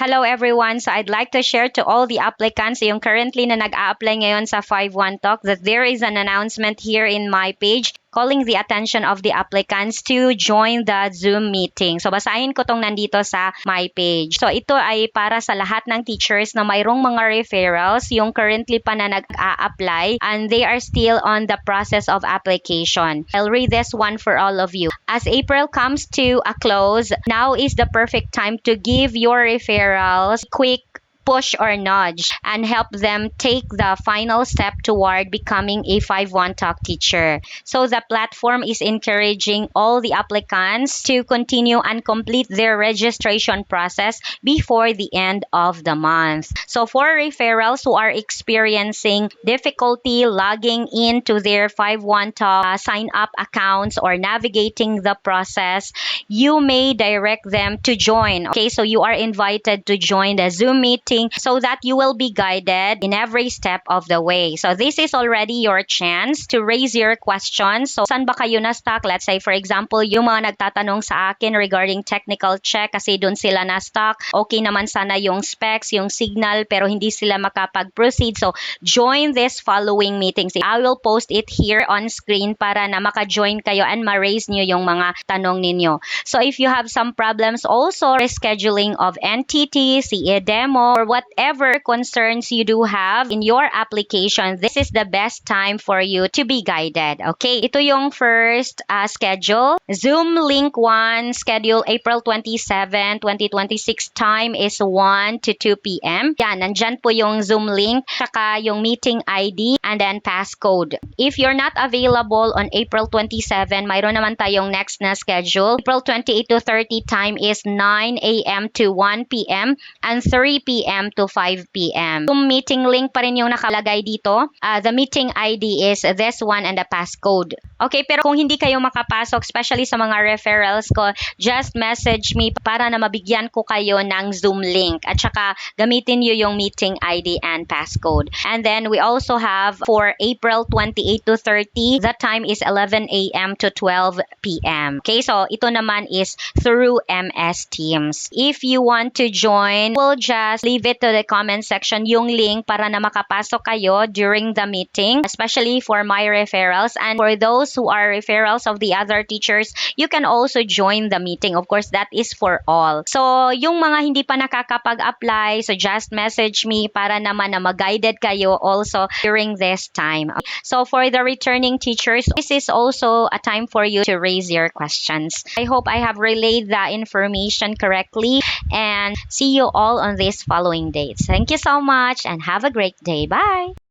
Hello everyone. So I'd like to share to all the applicants yung currently na nag-a-apply ngayon sa 5-1 Talk that there is an announcement here in my page calling the attention of the applicants to join the Zoom meeting. So basahin ko tong nandito sa my page. So ito ay para sa lahat ng teachers na mayroong mga referrals yung currently pa na nag-a-apply and they are still on the process of application. I'll read this one for all of you. As April comes to a close, now is the perfect time to give your referrals quick push or nudge and help them take the final step toward becoming a 5-1 Talk teacher. So the platform is encouraging all the applicants to continue and complete their registration process before the end of the month. So for referrals who are experiencing difficulty logging into their 5-1 Talk sign-up accounts or navigating the process, you may direct them to join. Okay, so you are invited to join the Zoom meeting so that you will be guided in every step of the way. So this is already your chance to raise your questions. So saan ba kayo na-stuck? Let's say for example, yung mga nagtatanong sa akin regarding technical check kasi doon sila na-stuck. Okay naman sana yung specs, yung signal, pero hindi sila makapag-proceed. So join this following meetings. I will post it here on screen para na maka-join kayo and ma-raise nyo yung mga tanong ninyo. So if you have some problems also, rescheduling of NTT, CE demo, or whatever concerns you do have in your application, this is the best time for you to be guided. Okay, ito yung first schedule. Zoom link 1, schedule April 27, 2026. Time is 1 to 2 p.m. Yan, nandyan po yung Zoom link, saka yung meeting ID, and then passcode. If you're not available on April 27, mayroon naman tayong next na schedule. April 28 to 30, time is 9 a.m. to 1 p.m. and 3 p.m. to 5 p.m. Yung meeting link pa rin yung nakalagay dito. The meeting ID is this one and the passcode. Okay, pero kung hindi kayo makapasok, especially sa mga referrals ko, just message me para na mabigyan ko kayo ng Zoom link. At saka gamitin nyo yung meeting ID and passcode. And then we also have for April 28 to 30, the time is 11 a.m. to 12 p.m. Okay, so ito naman is through MS Teams. If you want to join, we'll just leave it to the comment section yung link para na makapasok kayo during the meeting, especially for my referrals. And for those who are referrals of the other teachers, you can also join the meeting. Of course, that is for all. So, yung mga hindi pa nakakapag-apply, so just message me para naman na mag-guided kayo also during this time. So, for the returning teachers, this is also a time for you to raise your questions. I hope I have relayed the information correctly and see you all on these following dates. Thank you so much and have a great day. Bye!